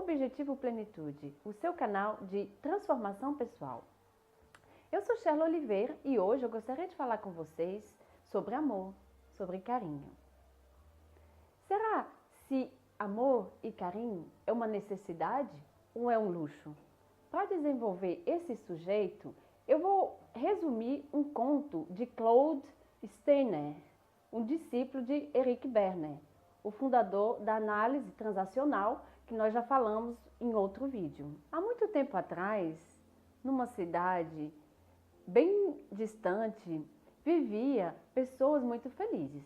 Objetivo Plenitude, o seu canal de transformação pessoal. Eu sou Sherla Oliveira e hoje eu gostaria de falar com vocês sobre amor, sobre carinho. Será se amor e carinho é uma necessidade ou é um luxo? Para desenvolver esse sujeito, eu vou resumir um conto de Claude Steiner, um discípulo de Eric Berner, o fundador da análise transacional, que nós já falamos em outro vídeo. Há muito tempo atrás, numa cidade bem distante, vivia pessoas muito felizes.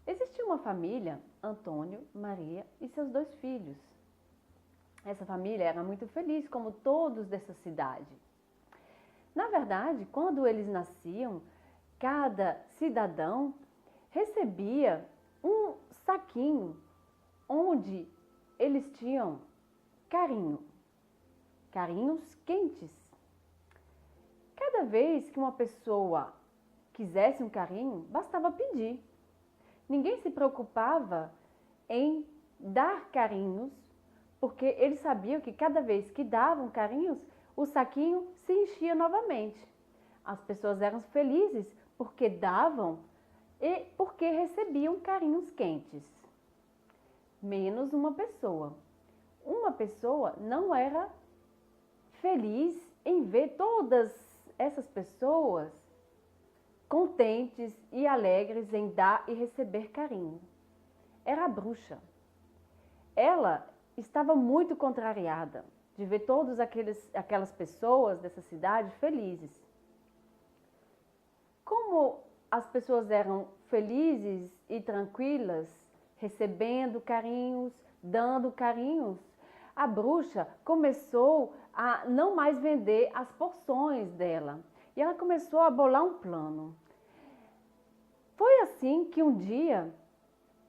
Existia uma família, Antônio, Maria e seus 2 filhos. Essa família era muito feliz, como todos dessa cidade. Na verdade, quando eles nasciam, cada cidadão recebia um saquinho onde eles tinham carinhos quentes. Cada vez que uma pessoa quisesse um carinho, bastava pedir. Ninguém se preocupava em dar carinhos, porque eles sabiam que cada vez que davam carinhos, o saquinho se enchia novamente. As pessoas eram felizes porque davam e porque recebiam carinhos quentes. Menos uma pessoa. Uma pessoa não era feliz em ver todas essas pessoas contentes e alegres em dar e receber carinho. Era a bruxa. Ela estava muito contrariada de ver todas aquelas pessoas dessa cidade felizes. Como as pessoas eram felizes e tranquilas, recebendo carinhos, dando carinhos, a bruxa começou a não mais vender as porções dela. E ela começou a bolar um plano. Foi assim que um dia,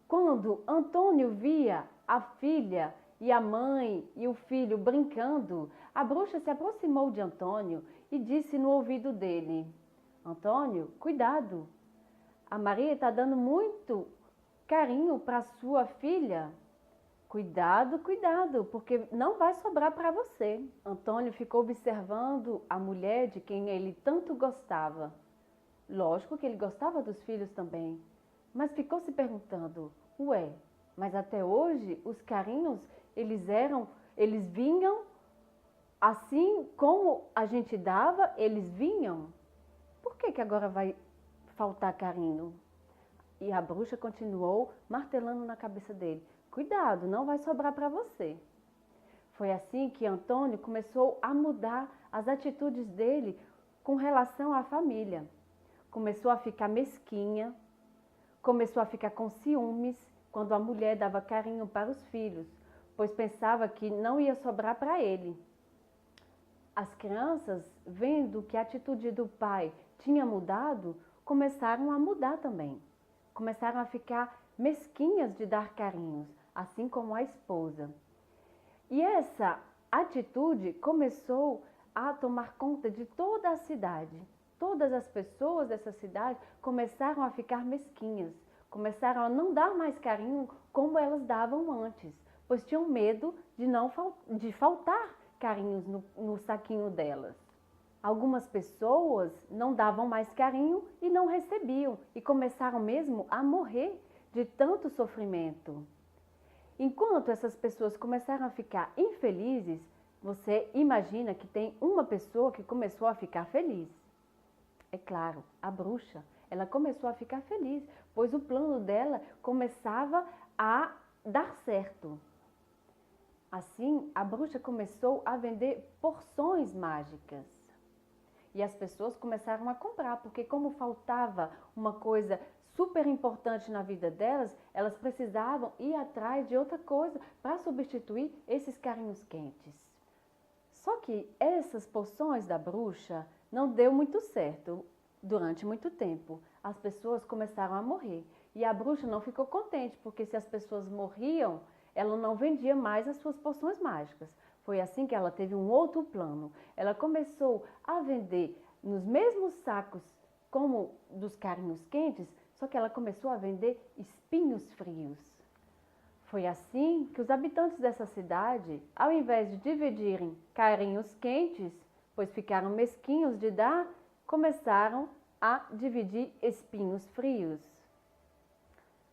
quando Antônio via a filha e a mãe e o filho brincando, a bruxa se aproximou de Antônio e disse no ouvido dele: Antônio, cuidado, a Maria está dando muito carinho para sua filha. Cuidado, cuidado, porque não vai sobrar para você. Antônio ficou observando a mulher de quem ele tanto gostava. Lógico que ele gostava dos filhos também, mas ficou se perguntando: ué, mas até hoje os carinhos, eles vinham assim como a gente dava, eles vinham. Por que agora vai faltar carinho? E a bruxa continuou martelando na cabeça dele: cuidado, não vai sobrar para você. Foi assim que Antônio começou a mudar as atitudes dele com relação à família. Começou a ficar mesquinha, começou a ficar com ciúmes quando a mulher dava carinho para os filhos, pois pensava que não ia sobrar para ele. As crianças, vendo que a atitude do pai tinha mudado, começaram a mudar também. Começaram a ficar mesquinhas de dar carinhos, assim como a esposa. E essa atitude começou a tomar conta de toda a cidade. Todas as pessoas dessa cidade começaram a ficar mesquinhas, começaram a não dar mais carinho como elas davam antes, pois tinham medo de faltar carinhos no saquinho delas. Algumas pessoas não davam mais carinho e não recebiam, e começaram mesmo a morrer de tanto sofrimento. Enquanto essas pessoas começaram a ficar infelizes, você imagina que tem uma pessoa que começou a ficar feliz. É claro, a bruxa, ela começou a ficar feliz, pois o plano dela começava a dar certo. Assim, a bruxa começou a vender porções mágicas. E as pessoas começaram a comprar, porque como faltava uma coisa super importante na vida delas, elas precisavam ir atrás de outra coisa para substituir esses carinhos quentes. Só que essas poções da bruxa não deu muito certo durante muito tempo. As pessoas começaram a morrer e a bruxa não ficou contente, porque se as pessoas morriam, ela não vendia mais as suas poções mágicas. Foi assim que ela teve um outro plano. Ela começou a vender nos mesmos sacos como dos carinhos quentes, só que ela começou a vender espinhos frios. Foi assim que os habitantes dessa cidade, ao invés de dividirem carinhos quentes, pois ficaram mesquinhos de dar, começaram a dividir espinhos frios.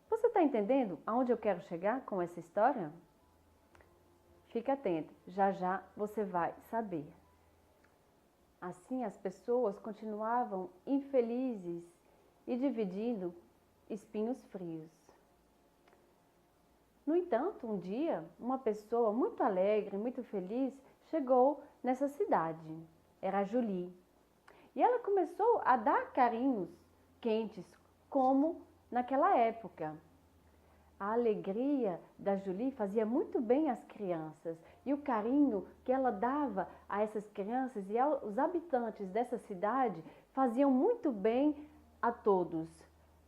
Você está entendendo aonde eu quero chegar com essa história? Fique atento, já já você vai saber. Assim, as pessoas continuavam infelizes e dividindo espinhos frios. No entanto, um dia, uma pessoa muito alegre, muito feliz, chegou nessa cidade. Era a Julie. E ela começou a dar carinhos quentes, como naquela época. A alegria da Julie fazia muito bem às crianças e o carinho que ela dava a essas crianças e aos habitantes dessa cidade faziam muito bem a todos.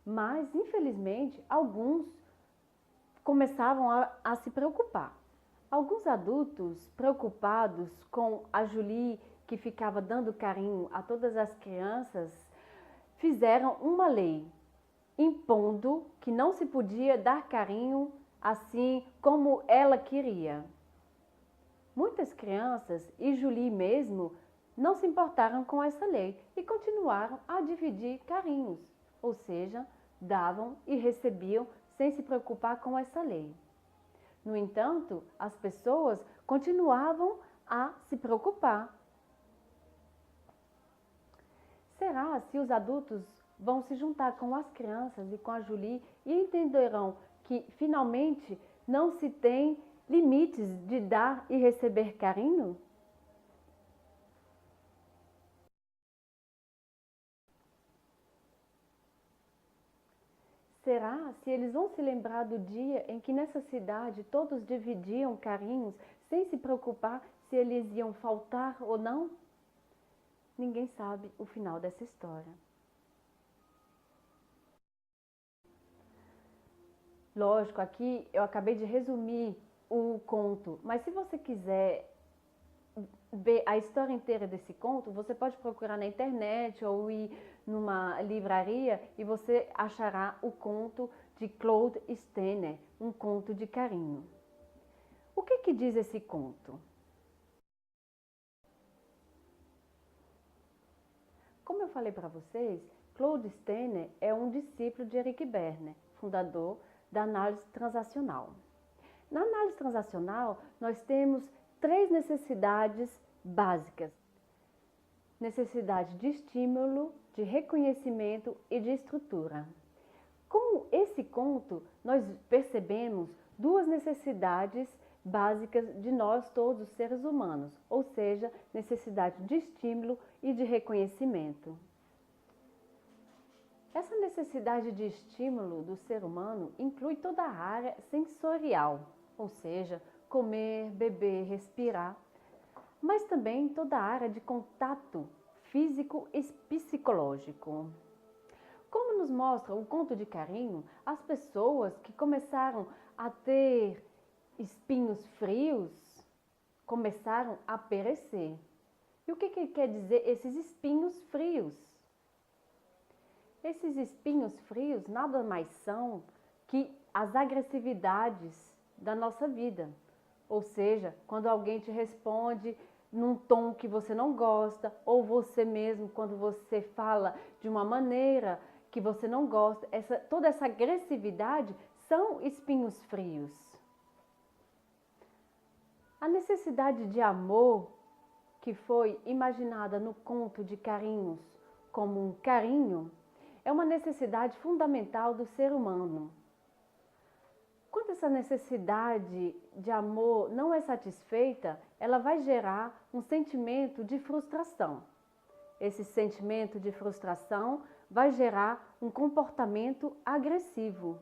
Mas, infelizmente, alguns começavam a se preocupar. Alguns adultos preocupados com a Julie, que ficava dando carinho a todas as crianças, fizeram uma lei impondo que não se podia dar carinho assim como ela queria. Muitas crianças e Julie mesmo não se importaram com essa lei e continuaram a dividir carinhos, ou seja, davam e recebiam sem se preocupar com essa lei. No entanto, as pessoas continuavam a se preocupar. Será se os adultos vão se juntar com as crianças e com a Julie e entenderão que finalmente não se tem limites de dar e receber carinho? Será se eles vão se lembrar do dia em que nessa cidade todos dividiam carinhos sem se preocupar se eles iam faltar ou não? Ninguém sabe o final dessa história. Lógico, aqui eu acabei de resumir o conto, mas se você quiser ver a história inteira desse conto, você pode procurar na internet ou ir numa livraria e você achará o conto de Claude Steiner, um conto de carinho. O que diz esse conto? Como eu falei para vocês, Claude Steiner é um discípulo de Eric Berne, fundador da análise transacional. Na análise transacional, nós temos três necessidades básicas: necessidade de estímulo, de reconhecimento e de estrutura. Com esse conto, nós percebemos duas necessidades básicas de nós todos os seres humanos, ou seja, necessidade de estímulo e de reconhecimento. Essa necessidade de estímulo do ser humano inclui toda a área sensorial, ou seja, comer, beber, respirar, mas também toda a área de contato físico e psicológico. Como nos mostra o conto de carinho, as pessoas que começaram a ter espinhos frios começaram a perecer. E o que quer dizer esses espinhos frios? Esses espinhos frios nada mais são que as agressividades da nossa vida. Ou seja, quando alguém te responde num tom que você não gosta, ou você mesmo, quando você fala de uma maneira que você não gosta, toda essa agressividade são espinhos frios. A necessidade de amor, que foi imaginada no conto de Carinhos como um carinho, é uma necessidade fundamental do ser humano. Quando essa necessidade de amor não é satisfeita, ela vai gerar um sentimento de frustração. Esse sentimento de frustração vai gerar um comportamento agressivo.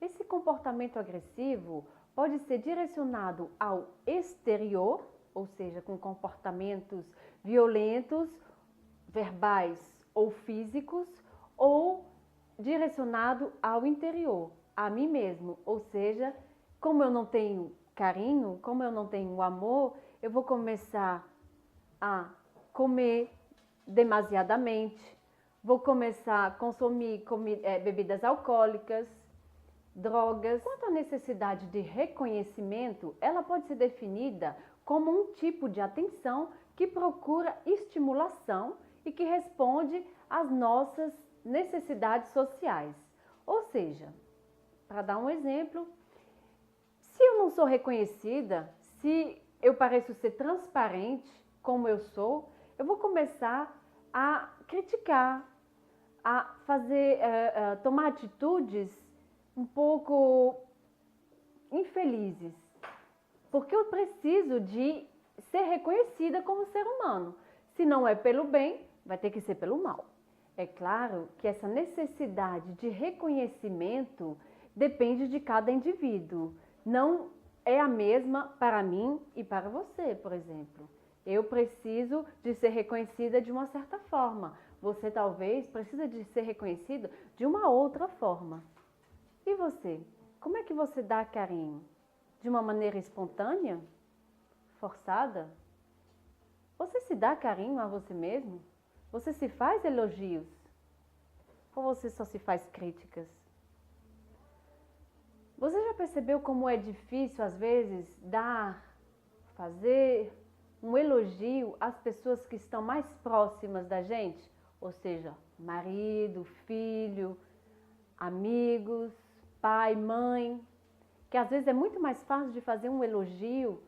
Esse comportamento agressivo pode ser direcionado ao exterior, ou seja, com comportamentos violentos, verbais ou físicos, ou direcionado ao interior, a mim mesmo. Ou seja, como eu não tenho carinho, como eu não tenho amor, eu vou começar a comer demasiadamente, vou começar a consumir bebidas alcoólicas, drogas. Quanto à necessidade de reconhecimento, ela pode ser definida como um tipo de atenção que procura estimulação e que responde às nossas necessidades sociais. Ou seja, para dar um exemplo, se eu não sou reconhecida, se eu pareço ser transparente como eu sou, eu vou começar a criticar, a fazer, tomar atitudes um pouco infelizes, porque eu preciso de ser reconhecida como ser humano. Se não é pelo bem, vai ter que ser pelo mal. É claro que essa necessidade de reconhecimento depende de cada indivíduo. Não é a mesma para mim e para você, por exemplo. Eu preciso de ser reconhecida de uma certa forma. Você talvez precisa de ser reconhecido de uma outra forma. E você? Como é que você dá carinho? De uma maneira espontânea? Forçada? Você se dá carinho a você mesmo? Você se faz elogios? Ou você só se faz críticas? Você já percebeu como é difícil, às vezes, fazer um elogio às pessoas que estão mais próximas da gente? Ou seja, marido, filho, amigos, pai, mãe. Que às vezes é muito mais fácil de fazer um elogio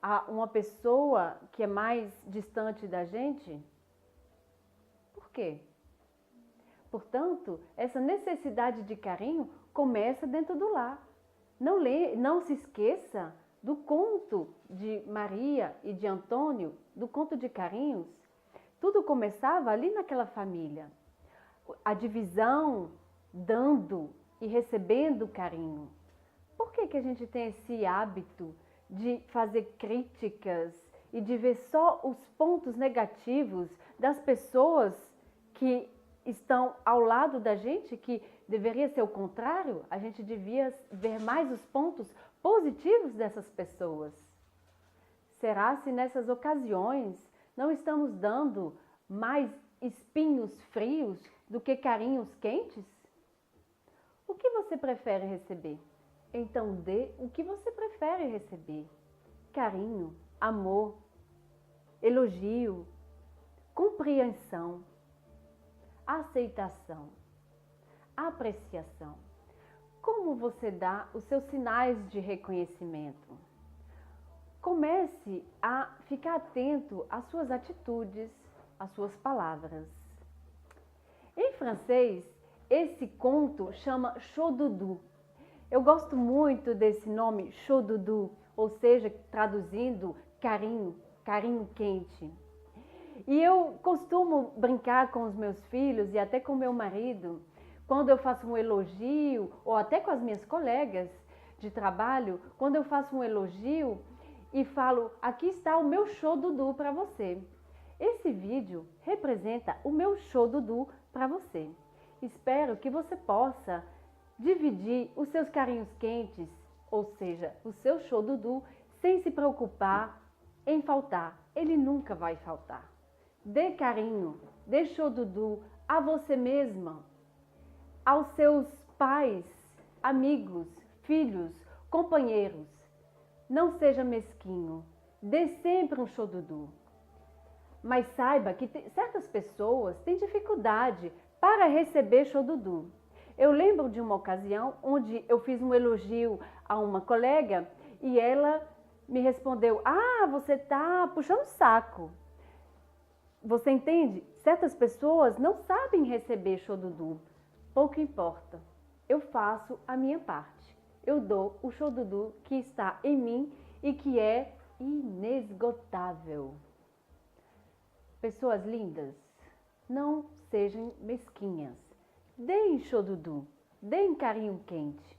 a uma pessoa que é mais distante da gente? Por quê? Portanto, essa necessidade de carinho começa dentro do lar. Não se esqueça do conto de Maria e de Antônio, do conto de carinhos. Tudo começava ali naquela família. A divisão, dando e recebendo carinho. Por que a gente tem esse hábito de fazer críticas e de ver só os pontos negativos das pessoas que estão ao lado da gente, que deveria ser o contrário? A gente devia ver mais os pontos positivos dessas pessoas. Será se nessas ocasiões não estamos dando mais espinhos frios do que carinhos quentes? O que você prefere receber? Então dê o que você prefere receber. Carinho, amor, elogio, compreensão, aceitação, apreciação. Como você dá os seus sinais de reconhecimento? Comece a ficar atento às suas atitudes, às suas palavras. Em francês, esse conto chama Chodoudou. Eu gosto muito desse nome, Chodoudou, ou seja, traduzindo carinho, carinho quente. E eu costumo brincar com os meus filhos e até com meu marido, quando eu faço um elogio, ou até com as minhas colegas de trabalho, quando eu faço um elogio e falo, aqui está o meu Chodoudou para você. Esse vídeo representa o meu Chodoudou para você. Espero que você possa dividir os seus carinhos quentes, ou seja, o seu Chodoudou, sem se preocupar em faltar. Ele nunca vai faltar. Dê carinho, dê Chodoudou a você mesma, aos seus pais, amigos, filhos, companheiros. Não seja mesquinho, dê sempre um Chodoudou. Mas saiba que certas pessoas têm dificuldade para receber Chodoudou. Eu lembro de uma ocasião onde eu fiz um elogio a uma colega e ela me respondeu, você está puxando saco. Você entende? Certas pessoas não sabem receber Chodoudou. Pouco importa. Eu faço a minha parte. Eu dou o Chodoudou que está em mim e que é inesgotável. Pessoas lindas, não sejam mesquinhas. Deem Chodoudou, deem carinho quente.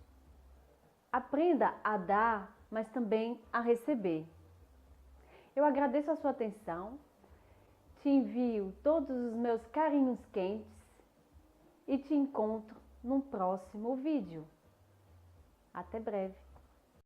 Aprenda a dar, mas também a receber. Eu agradeço a sua atenção, te envio todos os meus carinhos quentes e te encontro num próximo vídeo. Até breve.